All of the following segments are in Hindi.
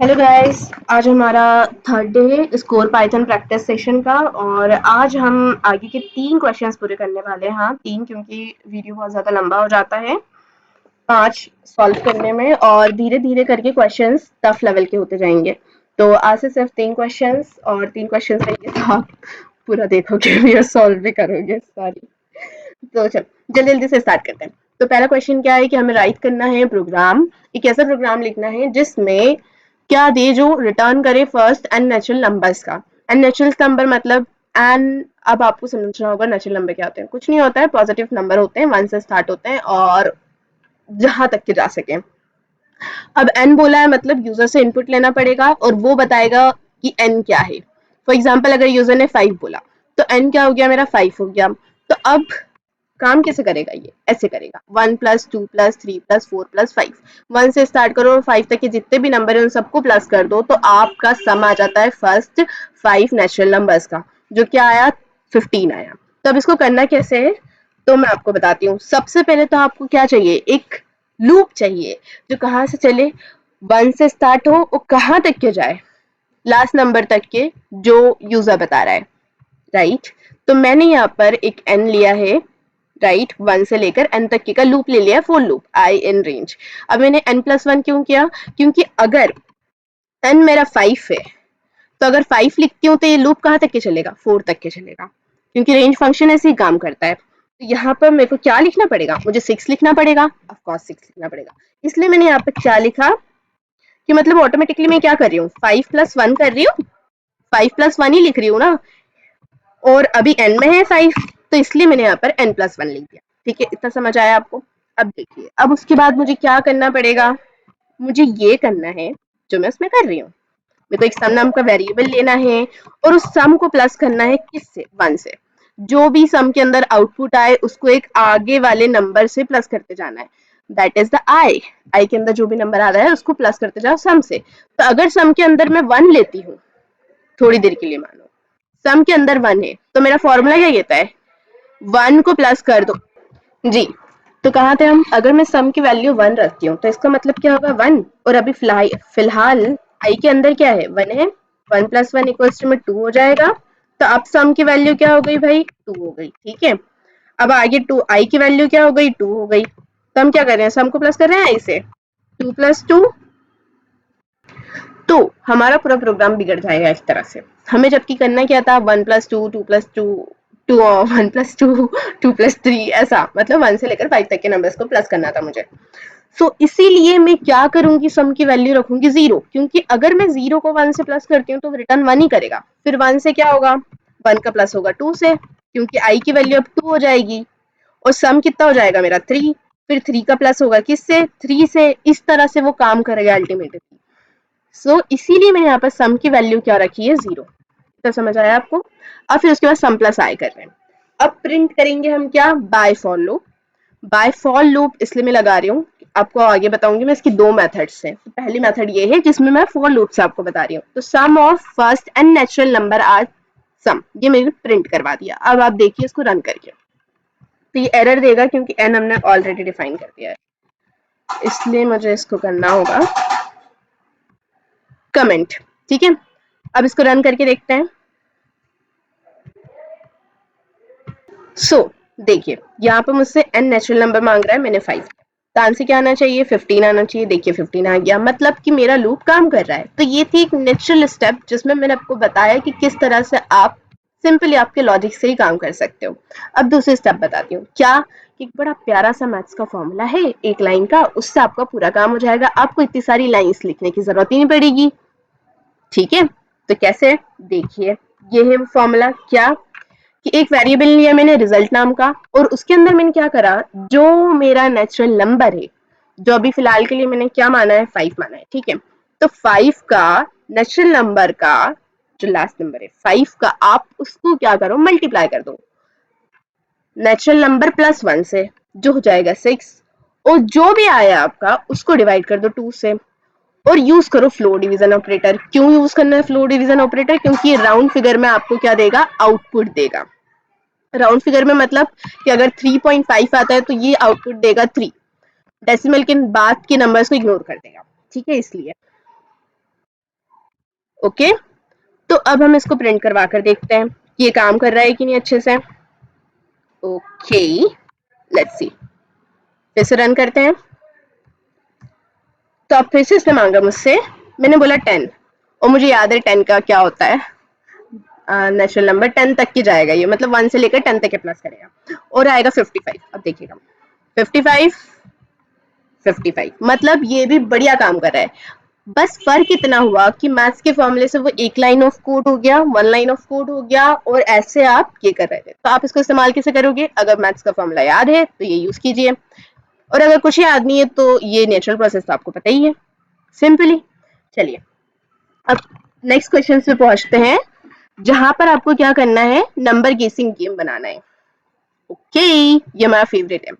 हेलो गाइस, आज हमारा थर्ड डे है स्कोर पाइथन प्रैक्टिस सेशन का और आज हम आगे के 3 क्वेश्चंस पूरे करने वाले हैं। हाँ, 3 क्योंकि वीडियो बहुत ज़्यादा लंबा हो जाता है 5 सॉल्व करने में और धीरे-धीरे करके क्वेश्चंस टफ लेवल के होते जाएंगे। तो आज से सिर्फ 3 क्वेश्चंस और 3 क्वेश्चंस रहेंगे तो आप पूरा देखोगे भी और सॉल्व भी करोगे सारी। तो चलो जल्दी-जल्दी से स्टार्ट करते हैं। तो पहला क्वेश्चन क्या है कि हमें राइट करना है प्रोग्राम, एक ऐसा प्रोग्राम लिखना है जिसमें क्या दे जो रिटर्न करे फर्स्ट एंड नेचुरल नंबर्स का। एंड नेचुरल नंबर मतलब एंड अब आपको समझना होगा नेचुरल नंबर क्या होते हैं। कुछ नहीं होता है, पॉजिटिव नंबर होते हैं, 1 से स्टार्ट होते हैं और जहां तक के जा सके। अब एन बोला है मतलब यूजर से इनपुट लेना पड़ेगा और वो बताएगा कि एन क्या है। फॉर एग्जाम्पल अगर यूजर ने 5 बोला तो एन क्या हो गया, मेरा 5 हो गया। तो अब काम कैसे करेगा, ये ऐसे करेगा 1 प्लस 2 प्लस 3 प्लस 4 प्लस 5। 1 से स्टार्ट करो और 5 तक के जितने भी नंबर है उन सबको प्लस कर दो तो आपका सम आ जाता है फर्स्ट 5 नेचुरल नंबर्स का, जो क्या आया 15 आया। तो अब इसको करना कैसे है तो मैं आपको बताती हूँ। सबसे पहले तो आपको क्या चाहिए, एक लूप चाहिए जो कहाँ से चले, 1 से स्टार्ट हो और कहाँ तक के जाए, लास्ट नंबर तक के जो यूजर बता रहा है। राइट, तो मैंने यहाँ पर एक एन लिया है, राइट 1 से लेकर एन तक की का लूप ले लिया, for loop I in range. अब मैंने एन प्लस 1 क्यों किया, क्योंकि अगर एन मेरा 5 है तो अगर 5 लिखती हूँ तो ये लूप कहाँ तक के चलेगा, 4 तक के चलेगा, क्योंकि रेंज फंक्शन ऐसे ही काम करता है। तो यहाँ पर मेरे को क्या लिखना पड़ेगा, मुझे 6 लिखना पड़ेगा, ऑफकोर्स 6 लिखना पड़ेगा। इसलिए मैंने यहाँ पे क्या लिखा कि मतलब ऑटोमेटिकली मैं क्या कर रही हूँ, 5 प्लस 1 कर रही हूँ, 5 प्लस 1 ही लिख रही हूँ ना, और अभी एन में है 5 तो इसलिए मैंने यहाँ पर एन प्लस 1 लिख दिया। ठीक है, इतना समझ आया आपको। अब देखिए, अब उसके बाद मुझे क्या करना पड़ेगा, मुझे ये करना है जो मैं उसमें कर रही हूँ। मेरे को एक सम नाम का वेरिएबल लेना है और उस सम को प्लस करना है किससे, 1 से। जो भी सम के अंदर आउटपुट आए उसको एक आगे वाले नंबर से प्लस करते जाना है, दैट इज द आई। आई के अंदर जो भी नंबर आ रहा है उसको प्लस करते जाओ सम से। तो अगर सम के अंदर मैं 1 लेती हूँ, थोड़ी देर के लिए मानो सम के अंदर 1 है तो मेरा फॉर्मूला क्या कहता है, 1 को प्लस कर दो। जी, तो कहाँ थे हम, अगर मैं सम की वैल्यू 1 रखती हूँ तो इसका मतलब क्या होगा 1, और अभी फिलहाल आई के अंदर क्या है, 1 है। 1 प्लस 1 इक्वल्स टू में 2 हो जाएगा। तो अब सम की वैल्यू क्या हो गई भाई, 2 हो गई। ठीक है, अब आगे 2 आई की वैल्यू क्या हो गई, 2 हो गई। तो हम क्या कर रहे हैं, सम को प्लस कर रहे हैं आई से, 2 प्लस 2। तो हमारा पूरा प्रोग्राम बिगड़ जाएगा इस तरह से। हमें जबकि करना क्या था, 1 plus 2 2 plus 2 to 1 plus 2 2 plus 3, ऐसा मतलब 1 से लेकर 5 तक के नंबर्स को प्लस करना था मुझे। सो इसीलिए मैं क्या करूंगी, सम की वैल्यू रखूंगी 0, क्योंकि अगर मैं 0 को 1 से प्लस करती हूँ तो रिटर्न 1 ही करेगा। फिर 1 से क्या होगा, 1 का प्लस होगा 2 से, क्योंकि आई की वैल्यू अब 2 हो जाएगी और सम कितना हो जाएगा मेरा 3। फिर 3 का प्लस होगा किससे, 3 से। इस तरह से वो काम करेगा अल्टीमेटली। इसीलिए मैंने यहाँ पर सम की वैल्यू क्या रखी है, 0। तो समझ आया आपको। अब फिर उसके बाद सम प्लस आई कर रहे हैं। अब प्रिंट करेंगे हम क्या, by for loop. By for loop इसलिए मैं लगा रही हूँ, आपको आगे बताऊंगी मैं, इसकी 2 मेथड्स हैं। तो पहली मेथड ये है जिसमें मैं फॉर लूप से आपको बता रही हूँ। तो sum of first and natural number are sum, ये मैंने प्रिंट करवा दिया। अब आप देखिए इसको रन करके, तो ये एरर देगा क्योंकि एन हमने ऑलरेडी डिफाइन कर दिया है, इसलिए मुझे इसको करना होगा कमेंट। ठीक है, अब इसको रन करके देखते हैं। देखिए यहाँ पर मुझसे एन नेचुरल नंबर मांग रहा है, मैंने 5। तो आंसर क्या आना चाहिए, 15 आना चाहिए। देखिए 15 आ गया, मतलब कि मेरा लूप काम कर रहा है। तो ये थी एक नेचुरल स्टेप जिसमें मैंने आपको बताया कि किस तरह से आप सिंपली आपके लॉजिक से ही काम कर सकते हो। अब दूसरी स्टेप बताती हूँ क्या, कि एक बड़ा प्यारा सा मैथ्स का फॉर्मूला है, एक लाइन का, उससे आपका पूरा काम हो जाएगा। आपको इतनी सारी लाइन्स लिखने की जरूरत ही नहीं पड़ेगी। ठीक है, तो कैसे, देखिए ये है फॉर्मूला, क्या कि एक वेरिएबल लिया मैंने रिजल्ट नाम का, और उसके अंदर मैंने क्या करा, जो मेरा नेचुरल नंबर है, जो अभी फिलहाल के लिए मैंने क्या माना है, 5 माना है। ठीक है, तो 5 का नेचुरल नंबर का जो लास्ट नंबर है 5 का, आप उसको क्या करो, मल्टीप्लाई कर दो नेचुरल नंबर प्लस 1 से, जो हो जाएगा 6, और जो भी आया आपका उसको डिवाइड कर दो 2 से, और यूज करो फ्लो डिवीजन ऑपरेटर। क्यों यूज करना है फ्लो डिवीजन ऑपरेटर, क्योंकि ये राउंड फिगर में आपको क्या देगा, आउटपुट देगा। राउंड फिगर में मतलब कि अगर 3.5 आता है तो ये आउटपुट देगा 3, डेसिमल के बाद के नंबर्स को इग्नोर कर देगा। ठीक है, इसलिए ओके, तो अब हम इसको प्रिंट करवा कर देखते हैं कि ये काम कर रहा है कि नहीं अच्छे से। ओके, लेट्स सी, फिर से रन करते हैं। तो अब फिर से इसने मांगा मुझसे, मैंने बोला 10, और मुझे याद है 10 का क्या होता है, नेचुरल नंबर 10 तक की जाएगा ये, मतलब 1 से लेकर 10 तक के प्लस करेगा, और आएगा 55। अब देखिएगा 55, 55, मतलब ये भी बढ़िया काम कर रहा है। बस फर्क इतना हुआ कि मैथ्स के फॉर्मूले से वो एक लाइन ऑफ कोड हो गया, वन लाइन ऑफ कोड हो गया, और ऐसे आप ये कर रहे थे। तो आप इसको इस्तेमाल कैसे करोगे? अगर मैथ्स का फॉर्मूला याद है तो ये यूज कीजिए, और अगर कुछ याद नहीं है तो ये नेचुरल प्रोसेस तो आपको पता ही है, सिंपली। चलिए अब नेक्स्ट क्वेश्चन पे पहुंचते हैं, जहां पर आपको क्या करना है, नंबर गेसिंग गेम बनाना है। ओके, ये हमारा फेवरेट है।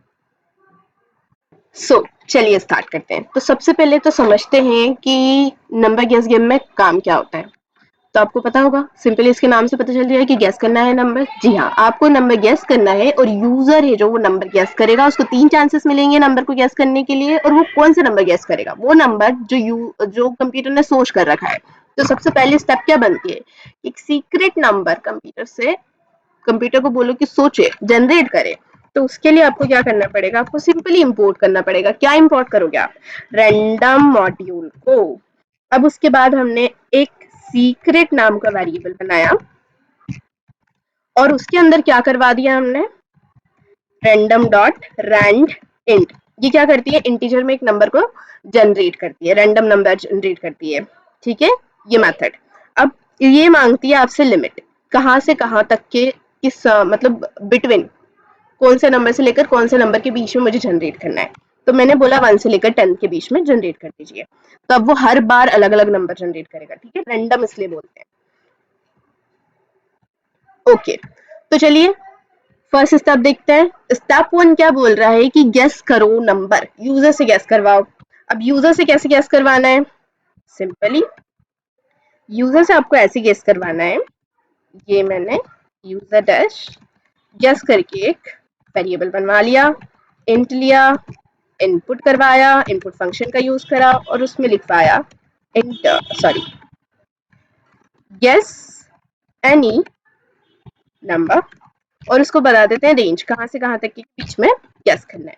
चलिए स्टार्ट करते हैं। तो सबसे पहले तो समझते हैं कि नंबर गेस गेम में काम क्या होता है। तो आपको पता होगा, सिंपली इसके नाम से पता चल रहा है कि गैस करना है नंबर। जी हाँ, आपको नंबर गैस करना है, और यूजर है जो वो नंबर गैस करेगा, उसको 3 चांसेस मिलेंगे नंबर को गैस करने के लिए, और वो कौन से नंबर गैस करेगा? वो नंबर जो कंप्यूटर ने सोच कर रखा है। तो सबसे पहली स्टेप क्या बनती है? एक सीक्रेट नंबर कंप्यूटर को बोलो कि सोचे, जनरेट करे। तो उसके लिए आपको क्या करना पड़ेगा? आपको सिंपली इंपोर्ट करना पड़ेगा। क्या इंपोर्ट करोगे आप? रैंडम मॉड्यूल को। अब उसके बाद हमने एक सीक्रेट नाम का वेरिएबल बनाया, और उसके अंदर क्या करवा दिया हमने? Random dot rand int. ये क्या करती है? इंटीजर में एक नंबर को जनरेट करती है, रैंडम नंबर जनरेट करती है। ठीक है, ये मेथड। अब ये मांगती है आपसे लिमिट, कहाँ से कहाँ तक के, किस मतलब बिटवीन, कौन से नंबर से लेकर कौन से नंबर के बीच में मुझे जनरेट करना है। तो मैंने बोला 1 से लेकर 10 के बीच में जनरेट कर दीजिए। तो अब वो हर बार अलग अलग नंबर जनरेट करेगा। ठीक है, रैंडम इसलिए बोलते हैं। ओके, तो चलिए फर्स्ट स्टेप देखते हैं। स्टेप 1 क्या बोल रहा है कि गेस करो नंबर, यूजर से गेस करवाओ। अब यूजर से कैसे गेस करवाना है? सिंपली यूजर से आपको ऐसे गेस करवाना है, ये मैंने यूजर डैश गेस करके एक वेरिएबल बनवा लिया, इंट लिया, इनपुट करवाया, इनपुट फंक्शन का यूज करा, और उसमें लिखवाया int, sorry, guess any number, और उसको बता देते हैं रेंज, कहाँ से कहाँ तक के बीच में गेस करना है।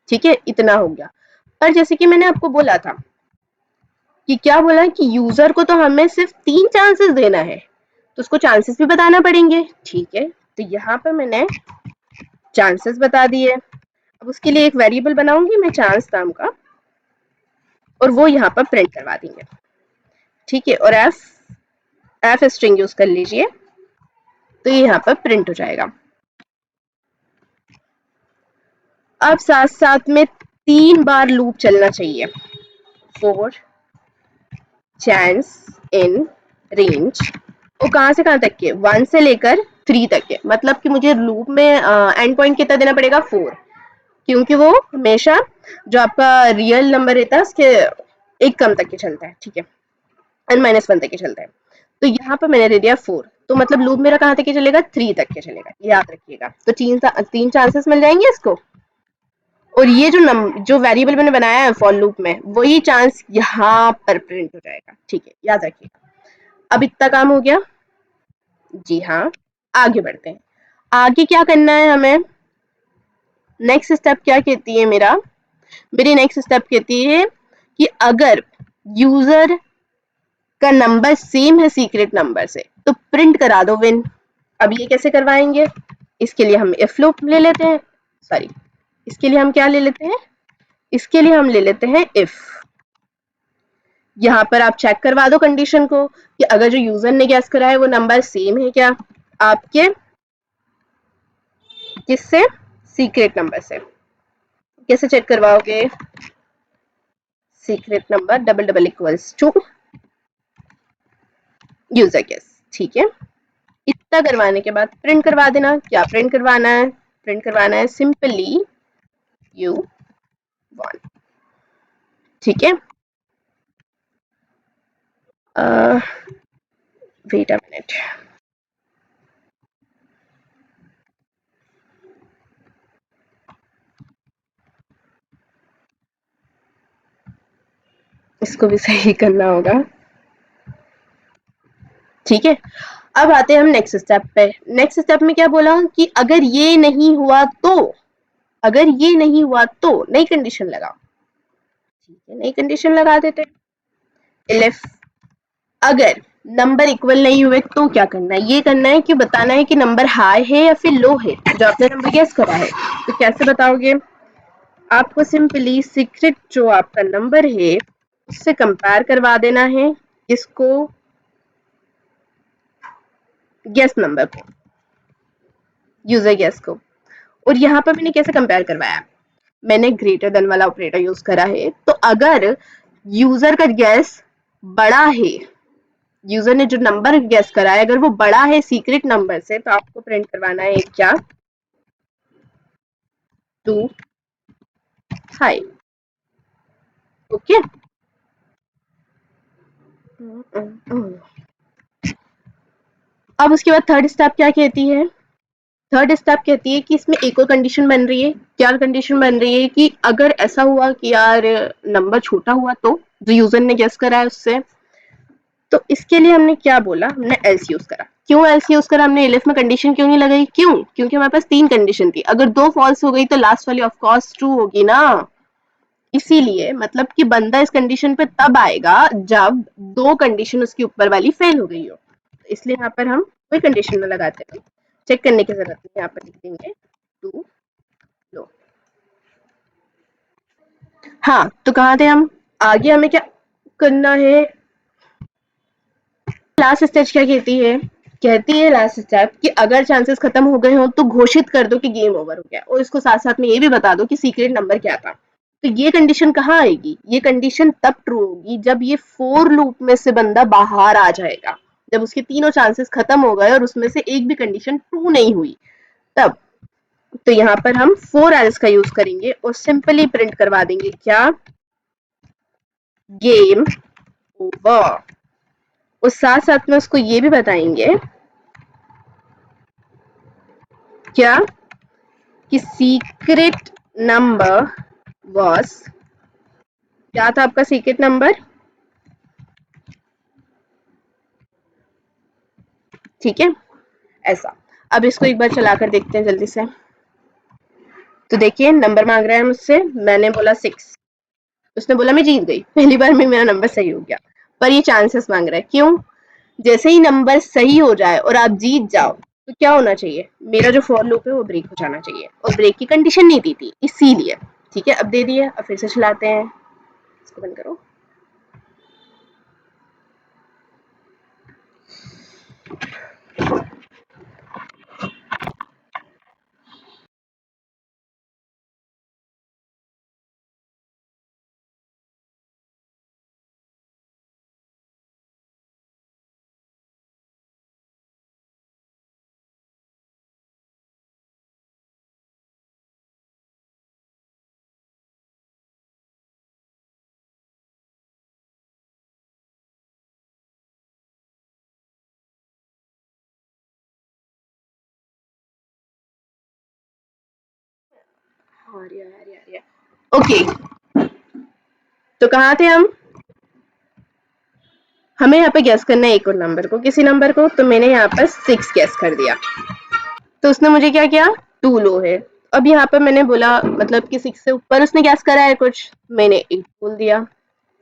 ठीक है, इतना हो गया। पर जैसे कि मैंने आपको बोला था कि क्या बोला कि यूजर को तो हमें सिर्फ 3 चांसेस देना है, तो उसको चांसेस भी बताना पड़ेंगे। ठीक है, तो यहाँ पर मैंने चांसेस बता दिए। अब उसके लिए एक वेरिएबल बनाऊंगी मैं चांस नाम का, और वो यहाँ पर प्रिंट करवा देंगे। ठीक है, और एफ स्ट्रिंग यूज कर लीजिए, तो ये यहाँ पर प्रिंट हो जाएगा। अब साथ साथ में 3 बार लूप चलना चाहिए, फॉर चांस इन रेंज, वो कहाँ से कहाँ तक के? 1 से लेकर 3 तक के। मतलब कि मुझे लूप में एंड पॉइंट कितना देना पड़ेगा? 4, क्योंकि वो हमेशा जो आपका रियल नंबर रहता है उसके एक कम तक के चलता है। ठीक है, n-1 तक के चलता है। तो यहाँ पर मैंने दे दिया 4, तो मतलब लूप मेरा कहाँ तक के चलेगा? 3 तक के चलेगा, याद रखिएगा। तो 3 चांसेस मिल जाएंगे इसको, और ये जो वेरिएबल मैंने बनाया है फॉर लूप में, वही चांस यहाँ पर प्रिंट हो जाएगा। ठीक है, याद रखिएगा। अब इतना काम हो गया। जी हाँ, आगे बढ़ते हैं। आगे क्या करना है हमें? नेक्स्ट स्टेप क्या कहती है मेरी नेक्स्ट स्टेप कहती है कि अगर यूजर का नंबर सेम है सीक्रेट नंबर से, तो प्रिंट करा दो विन। अब ये कैसे करवाएंगे? इसके लिए हम इफ लूप ले लेते हैं, सॉरी, इसके लिए हम क्या ले लेते हैं? इसके लिए हम ले लेते हैं इफ। यहाँ पर आप चेक करवा दो कंडीशन को कि अगर जो यूजर ने गैस करा है वो नंबर सेम है क्या आपके किससे? सीक्रेट नंबर से। कैसे चेक करवाओगे? Secret number double double equals to user guess. ठीक है, इतना करवाने के बाद प्रिंट करवा देना। क्या प्रिंट करवाना है? प्रिंट करवाना है सिंपली यू वन। ठीक है, वेट अ मिनट, इसको भी सही करना होगा। ठीक है, अब आते हैं हम नेक्स्ट स्टेप पे। नेक्स्ट स्टेप में क्या बोला कि अगर ये नहीं हुआ तो, अगर ये नहीं हुआ तो नई कंडीशन लगाओ। ठीक है, नई कंडीशन लगा देते हैं। इफ अगर नंबर इक्वल नहीं हुए तो क्या करना है, ये करना है कि बताना है कि नंबर हाई है या फिर लो है जो आपने नंबर गेस करा है। तो कैसे बताओगे, आपको सिंपली सीक्रेट जो आपका नंबर है उससे कंपेयर करवा देना है इसको गेस नंबर को, यूजर गेस को। और यहाँ पर मैंने कैसे कंपेयर करवाया, मैंने ग्रेटर देन वाला ऑपरेटर यूज करा है। तो अगर यूजर का गेस बड़ा है, यूजर ने जो नंबर गेस करा है अगर वो बड़ा है सीक्रेट नंबर से, तो आपको प्रिंट करवाना है क्या, 2 हाई। ओके, अब उसके बाद थर्ड स्टेप क्या कहती है, थर्ड स्टेप कहती है कि इसमें एक और कंडीशन बन रही है। क्या कंडीशन बन रही है कि अगर ऐसा हुआ कि यार नंबर छोटा हुआ तो जो यूजर ने गेस करा है उससे, तो इसके लिए हमने क्या बोला, हमने एल्स यूज करा। क्यों एल्स यूज करा हमने, एलिफ में कंडीशन क्यों नहीं लगाई, क्यों, क्योंकि हमारे पास 3 कंडीशन थी, अगर 2 फॉल्स हो गई तो लास्ट वाली ऑफ कोर्स ट्रू होगी ना। इसीलिए मतलब कि बंदा इस कंडीशन पे तब आएगा जब 2 कंडीशन उसकी ऊपर वाली फेल हो गई हो। इसलिए यहाँ पर हम कोई कंडीशन में लगाते हैं, चेक करने की जरूरत नहीं, यहाँ पर लिख देंगे 2 लो। हाँ, तो कहाँ थे हम, आगे हमें क्या करना है, लास्ट स्टेज क्या कहती है लास्ट स्टेप कि अगर चांसेस खत्म हो गए हो तो घोषित कर दो कि गेम ओवर हो गया, और इसको साथ साथ में ये भी बता दो कि सीक्रेट नंबर क्या था। तो ये कंडीशन कहाँ आएगी, ये कंडीशन तब ट्रू होगी जब ये फोर लूप में से बंदा बाहर आ जाएगा, जब उसके तीनों चांसेस खत्म हो गए और उसमें से एक भी कंडीशन ट्रू नहीं हुई तब। तो यहाँ पर हम फोर एल्स का यूज करेंगे और सिंपली प्रिंट करवा देंगे क्या, गेम ओवर। और साथ साथ में उसको ये भी बताएंगे क्या, कि सीक्रेट नंबर वॉज, क्या था आपका सीक्रेट नंबर, ठीक है ऐसा। अब इसको एक बार चलाकर देखते हैं जल्दी से। तो देखिए नंबर मांग रहा है मुझसे, मैंने बोला 6, उसने बोला मैं जीत गई, पहली बार में मेरा नंबर सही हो गया। पर ये चांसेस मांग रहा है, क्यों, जैसे ही नंबर सही हो जाए और आप जीत जाओ तो क्या होना चाहिए, मेरा जो फॉर लूप है वो ब्रेक हो जाना चाहिए, और ब्रेक की कंडीशन नहीं दी थी इसीलिए। ठीक है, अब दे दिए, अब फिर से चलाते हैं, इसको बंद करो। ओके, तो कहाँ थे हम, हमें यहाँ पे गैस करना है एक और नंबर को, किसी नंबर को, तो मैंने यहाँ पर 6 गैस कर दिया। तो उसने मुझे क्या किया, 2 लो है। अब यहाँ पर मैंने बोला मतलब कि 6 से ऊपर उसने गैस करा है कुछ, मैंने 8 बोल दिया,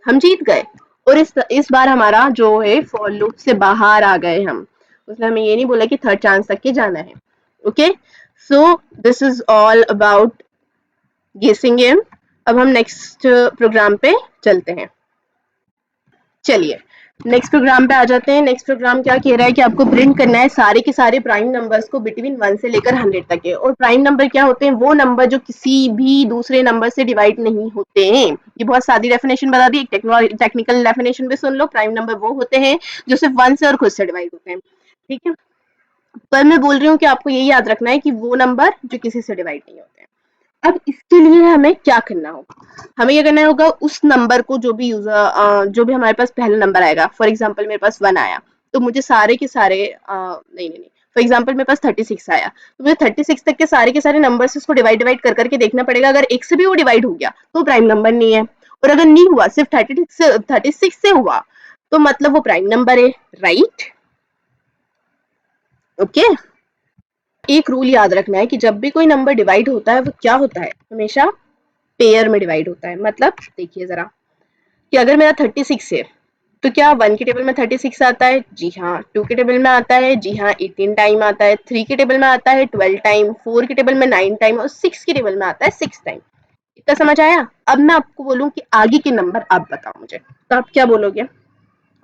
हम जीत गए। और इस बार हमारा जो है फॉर लूप से बाहर आ गए हम, उसने हमें ये नहीं बोला कि थर्ड चांस तक के जाना है। Okay, so this is all about गेसिंग गेम। अब हम नेक्स्ट प्रोग्राम पे चलते हैं। चलिए नेक्स्ट प्रोग्राम पे आ जाते हैं। नेक्स्ट प्रोग्राम क्या कह रहा है कि आपको प्रिंट करना है सारे के सारे प्राइम नंबर्स को बिटवीन 1 से लेकर 100 तक के। और प्राइम नंबर क्या होते हैं, वो नंबर जो किसी भी दूसरे नंबर से डिवाइड नहीं होते हैं। ये बहुत सादी डेफिनेशन बता दी, एक टेक्निकल डेफिनेशन भी सुन लो। प्राइम नंबर वो होते हैं जो सिर्फ 1 से और खुद से डिवाइड होते हैं, ठीक है। पर मैं बोल रही हूँ कि आपको यही याद रखना है कि वो नंबर जो किसी से डिवाइड नहीं होते हैं। अब इसके लिए हमें क्या करना होगा, हमें ये करना होगा उस नंबर को जो भी जो भी हमारे पास पहला नंबर आएगा, फॉर एग्जांपल मेरे पास 1 आया, तो मुझे सारे के सारे नहीं, फॉर एग्जांपल मेरे पास 36 आया, तो मुझे 36 तक के सारे नंबर्स इसको डिवाइड डिवाइड कर करके देखना पड़ेगा। अगर एक से भी वो डिवाइड हो गया तो प्राइम नंबर नहीं है, और अगर नहीं हुआ सिर्फ 36 से हुआ तो मतलब वो प्राइम नंबर है, राइट। ओके। एक रूल याद रखना है कि जब भी कोई नंबर डिवाइड होता है वो क्या होता है, हमेशा पेयर में डिवाइड होता है। मतलब देखिए जरा कि अगर मेरा 36 है तो क्या 1 के टेबल में 36 आता है? जी हाँ। 2 के टेबल में आता है? जी हाँ 18 टाइम आता है। 3 के टेबल में आता है 12 टाइम। 4 के टेबल में 9 टाइम और 6 के टेबल में आता है 6 टाइम। इतना समझ आया? अब मैं आपको बोलूं कि आगे के नंबर आप बताओ मुझे, तो आप क्या बोलोगे?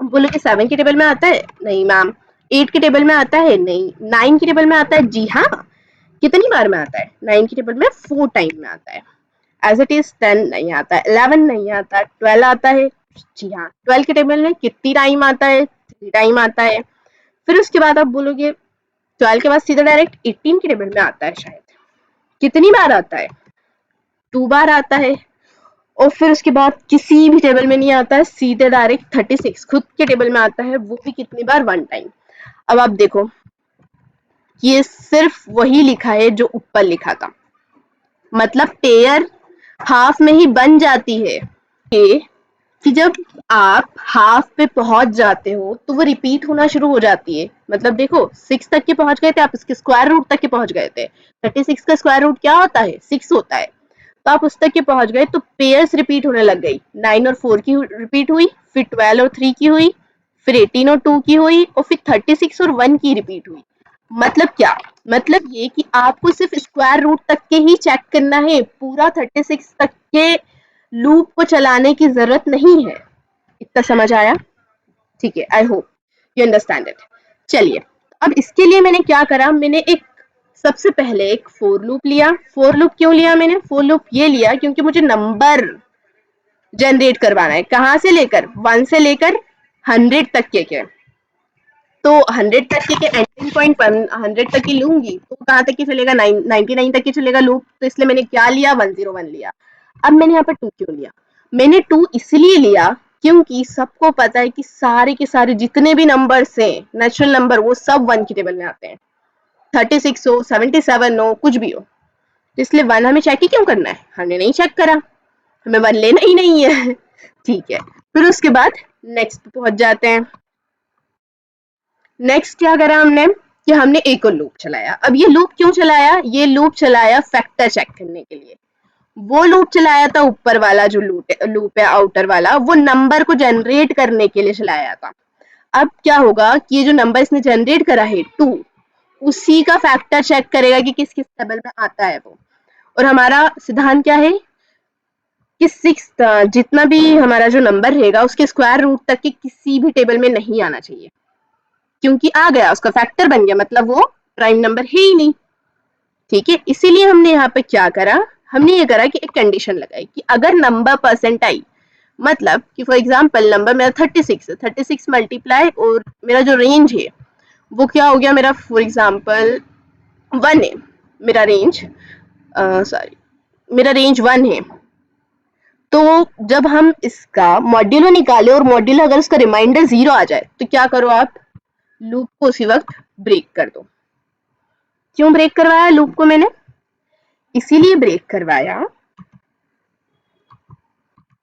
बोलोगे 7 के टेबल में आता है? नहीं मैम। 8 के टेबल में आता है? नहीं। 9 के टेबल में आता है? जी हाँ। कितनी बार में आता है? 9 के टेबल में 4 टाइम में आता है। एज इट इज 10 नहीं आता है, 11 नहीं आता, 12 आता है। जी हाँ। 12 के टेबल में कितनी टाइम आता है? 3 टाइम आता है। फिर उसके बाद आप बोलोगे 12 के बाद सीधा डायरेक्ट 18 के टेबल में आता है शायद। कितनी बार आता है? 2 बार आता है। और फिर उसके बाद किसी भी टेबल में नहीं आता है, सीधे डायरेक्ट 36 खुद के टेबल में आता है, वो भी कितनी बार? 1 टाइम। अब आप देखो, ये सिर्फ वही लिखा है जो ऊपर लिखा था, मतलब पेयर हाफ में ही बन जाती है। ये कि जब आप हाफ पे पहुंच जाते हो तो वो रिपीट होना शुरू हो जाती है। मतलब देखो 6 तक के पहुंच गए थे आप, इसके स्क्वायर रूट तक के पहुंच गए थे। 36 का स्क्वायर रूट क्या होता है? 6 होता है। तो आप उस तक के पहुंच गए तो पेयर्स रिपीट होने लग गई। 9 और 4 की रिपीट हुई, फिर 12 और 3 की हुई, फिर 18 और 2 की हुई और फिर 36 और 1 की रिपीट हुई। मतलब क्या? मतलब ये कि आपको सिर्फ स्क्वायर रूट तक के ही चेक करना है, पूरा 36 तक के लूप को चलाने की जरूरत नहीं है। इतना समझ आया? ठीक है, I hope you understand it. चलिए, अब इसके लिए मैंने क्या करा, मैंने एक सबसे पहले एक फोर लूप लिया। फोर लूप क्यों लिया मैंने? फोर लूप ये लिया क्योंकि मुझे नंबर जनरेट करवाना है। कहाँ से लेकर? 1 से लेकर 100 तक के। तो 100 तक के एंडिंग पॉइंट 100 तक की लूंगी तो कहाँ तक की चलेगा? 99 तक की चलेगा लूप। तो इसलिए मैंने क्या लिया? 101 लिया। अब मैंने यहाँ पर 2 क्यों लिया? मैंने 2 इसलिए लिया क्योंकि सबको पता है कि सारे के सारे जितने भी नंबर्स हैं, नेचुरल नंबर, वो सब 1 की टेबल में आते हैं। 36 हो, 77 हो, कुछ भी हो। तो इसलिए 1 हमें चेक ही क्यों करना है? हमने नहीं चेक करा, हमें 1 लेना ही नहीं है। ठीक है, फिर उसके बाद नेक्स्ट पहुंच जाते हैं। नेक्स्ट क्या करा हमने कि हमने एक और लूप चलाया। अब ये लूप क्यों चलाया? ये लूप चलाया फैक्टर चेक करने के लिए। वो लूप चलाया था ऊपर वाला जो लूप है आउटर वाला, वो नंबर को जनरेट करने के लिए चलाया था। अब क्या होगा कि ये जो नंबर इसने जनरेट करा है 2, उसी का फैक्टर चेक करेगा कि किस किस टेबल में आता है वो। और हमारा सिद्धांत क्या है कि 6 जितना भी हमारा जो नंबर रहेगा उसके स्क्वायर रूट तक के किसी भी टेबल में नहीं आना चाहिए, क्योंकि आ गया उसका फैक्टर बन गया, मतलब वो प्राइम नंबर है ही नहीं। ठीक है, इसीलिए हमने यहाँ पे क्या करा, हमने ये करा कि एक कंडीशन लगाई कि अगर नंबर परसेंटाइल, मतलब कि फॉर एग्जांपल नंबर मेरा 36 है, 36 मल्टीप्लाई और मेरा जो रेंज है वो क्या हो गया, मेरा फॉर एग्जांपल 1 है मेरा रेंज, सॉरी मेरा रेंज 1 है। तो जब हम इसका मॉड्यूलो निकाले और मॉड्यूलो अगर उसका रिमाइंडर 0 आ जाए तो क्या करो आप? लूप को उसी वक्त ब्रेक कर दो। क्यों ब्रेक करवाया लूप को मैंने? इसीलिए ब्रेक करवाया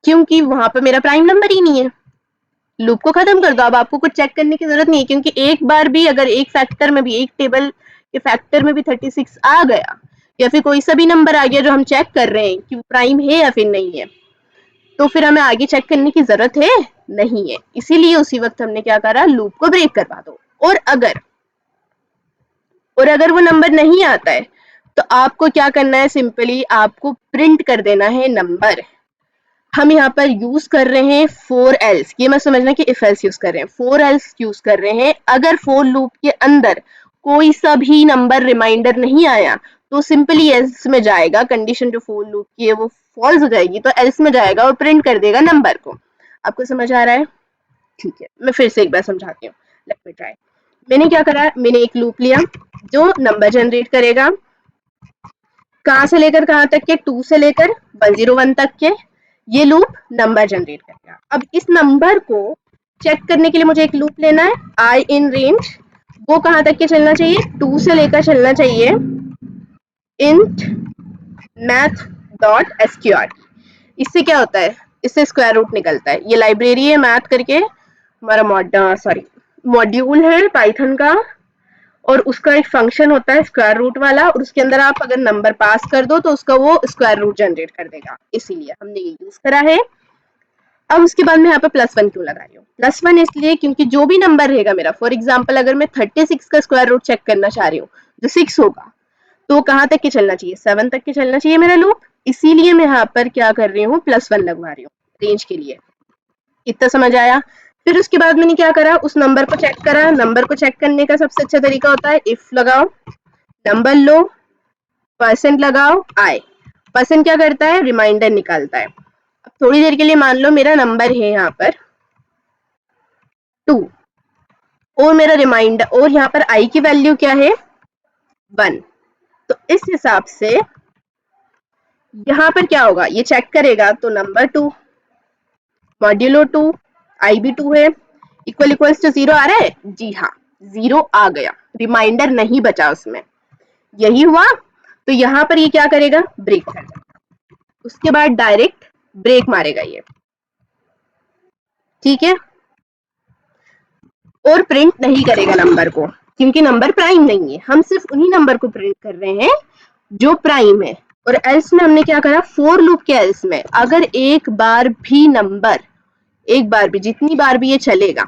क्योंकि वहां पर मेरा प्राइम नंबर ही नहीं है। लूप को खत्म कर दो, अब आपको कुछ चेक करने की जरूरत नहीं है, क्योंकि एक बार भी अगर एक फैक्टर में भी, एक टेबल के फैक्टर में भी 36 आ गया या फिर कोई सा भी नंबर आ गया जो हम चेक कर रहे हैं कि वो प्राइम है या फिर नहीं है, तो फिर हमें आगे चेक करने की जरूरत है नहीं है। इसीलिए उसी वक्त हमने क्या करा, लूप को ब्रेक करवा दो। और अगर वो नंबर नहीं आता है तो आपको क्या करना है, सिंपली आपको प्रिंट कर देना है नंबर। हम यहाँ पर यूज कर रहे हैं फोर एल्स, ये मत समझना कि इफ एल्स यूज कर रहे हैं, फोर एल्स यूज कर रहे हैं। अगर फोर लूप के अंदर कोई सा भी नंबर रिमाइंडर नहीं आया तो सिंपली एल्स में जाएगा, कंडीशन जो फोर लूप की है वो फॉल्स हो जाएगी, तो एल्स में जाएगा और प्रिंट कर देगा नंबर को। आपको समझ आ रहा है? ठीक है, मैं फिर से एक बार समझाती हूँ, लेट मी ट्राई। मैंने क्या करा, मैंने एक लूप लिया जो नंबर जनरेट करेगा, कहाँ से लेकर कहाँ तक के, 2 से लेकर 101 तक के। ये लूप नंबर जनरेट करेगा। अब इस नंबर को चेक करने के लिए मुझे एक लूप लेना है, आई इन रेंज। वो कहाँ तक के चलना चाहिए? 2 से लेकर चलना चाहिए इंट मैथ डॉट एसक्यूआर। इससे क्या होता है, इससे स्क्वायर रूट निकलता है। ये लाइब्रेरी है मैथ करके, हमारा मॉड्यूल है पाइथन का, और उसका एक फंक्शन होता है स्क्वायर रूट वाला, और उसके अंदर आप अगर नंबर पास कर दो तो उसका वो स्क्वायर रूट जनरेट कर देगा, इसीलिए हमने ये यूज करा है। अब उसके बाद मैं यहाँ पे +1 क्यों लगा रही हूँ? +1 इसलिए क्योंकि जो भी नंबर रहेगा मेरा, फॉर एग्जाम्पल अगर मैं 36 का स्क्वायर रूट चेक करना चाह रही हूँ, जो 6 होगा, तो कहाँ तक के चलना चाहिए? 7 तक के चलना चाहिए मेरा लूप, इसीलिए मैं यहाँ पर क्या कर रही हूँ, +1 लगवा रही हूँ रेंज के लिए। इतना समझ आया? फिर उसके बाद मैंने क्या करा, उस नंबर को चेक करा। नंबर को चेक करने का सबसे अच्छा तरीका होता है इफ लगाओ, नंबर लो, परसेंट लगाओ, आए। परसेंट क्या करता है? रिमाइंडर निकालता है। अब थोड़ी देर के लिए मान लो मेरा नंबर है यहाँ पर 2, और मेरा रिमाइंडर, और यहाँ पर आई की वैल्यू क्या है? 1। तो इस हिसाब से यहाँ पर क्या होगा, ये चेक करेगा तो नंबर 2 मॉड्यूलो 2, आई भी 2 है, इक्वल्स टू 0 आ रहा है? जी हाँ, 0 आ गया, रिमाइंडर नहीं बचा उसमें। यही हुआ, तो यहाँ पर ये क्या करेगा? ब्रेक कर देगा, उसके बाद डायरेक्ट ब्रेक मारेगा ये, ठीक है। और प्रिंट नहीं करेगा नंबर को, क्योंकि नंबर प्राइम नहीं है, हम सिर्फ उन्हीं नंबर को प्रिंट कर रहे हैं जो प्राइम है। और एल्स में हमने क्या करा, फोर लूप के एल्स में अगर एक बार भी नंबर, एक बार भी, जितनी बार भी ये चलेगा,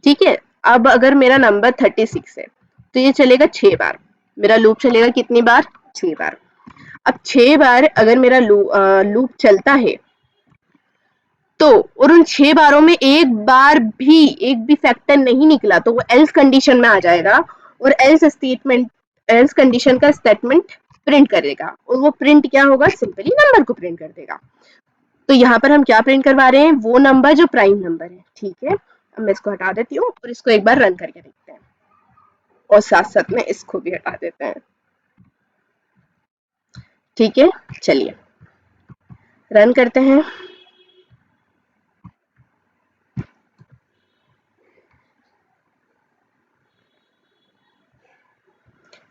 ठीक है। अब अगर मेरा नंबर 36 है तो ये चलेगा 6 बार, मेरा लूप चलेगा कितनी बार? 6 बार। अब 6 बार अगर मेरा लूप चलता है तो, और उन 6 बारों में एक बार भी एक भी फैक्टर नहीं निकला तो वो एल्स कंडीशन में आ जाएगा, और एल्स कंडीशन का स्टेटमेंट प्रिंट करेगा, और वो प्रिंट क्या होगा? सिंपली नंबर को प्रिंट कर देगा। तो यहाँ पर हम क्या प्रिंट करवा रहे हैं? वो नंबर जो प्राइम नंबर है, ठीक है। अब मैं इसको हटा देती हूँ और इसको एक बार रन करके देखते हैं, और साथ साथ में इसको भी हटा देते हैं, ठीक है। चलिए रन करते हैं।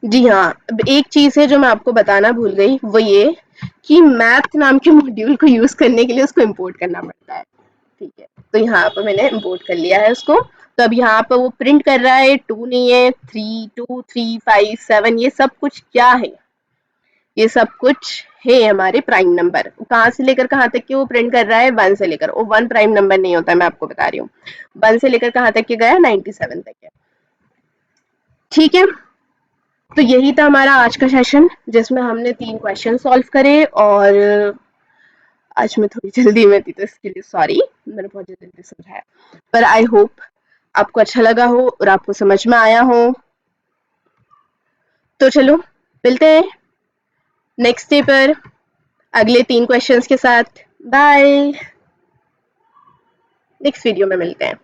जी हाँ, अब एक चीज है जो मैं आपको बताना भूल गई, वो ये कि मैथ नाम के मॉड्यूल को यूज करने के लिए उसको इंपोर्ट करना पड़ता है, ठीक है। तो यहाँ पर मैंने इंपोर्ट कर लिया है उसको। तो अब यहाँ पर वो प्रिंट कर रहा है 2 नहीं है, 3, 2, 3, 5, 7, ये सब कुछ क्या है? ये सब कुछ है हमारे प्राइम नंबर। कहाँ से लेकर कहाँ तक के वो प्रिंट कर रहा है? 1 से लेकर, वो 1 प्राइम नंबर नहीं होता, मैं आपको बता रही हूँ। 1 से लेकर कहाँ तक के गया? 97 तक है, ठीक है। तो यही था हमारा आज का सेशन, जिसमें हमने 3 क्वेश्चन सॉल्व करे, और आज मैं थोड़ी जल्दी में थी तो इसके लिए सॉरी, मैंने बहुत जल्दी समझाया। पर आई होप आपको अच्छा लगा हो और आपको समझ में आया हो। तो चलो मिलते हैं नेक्स्ट डे पर अगले 3 क्वेश्चंस के साथ। बाय, नेक्स्ट वीडियो में मिलते हैं।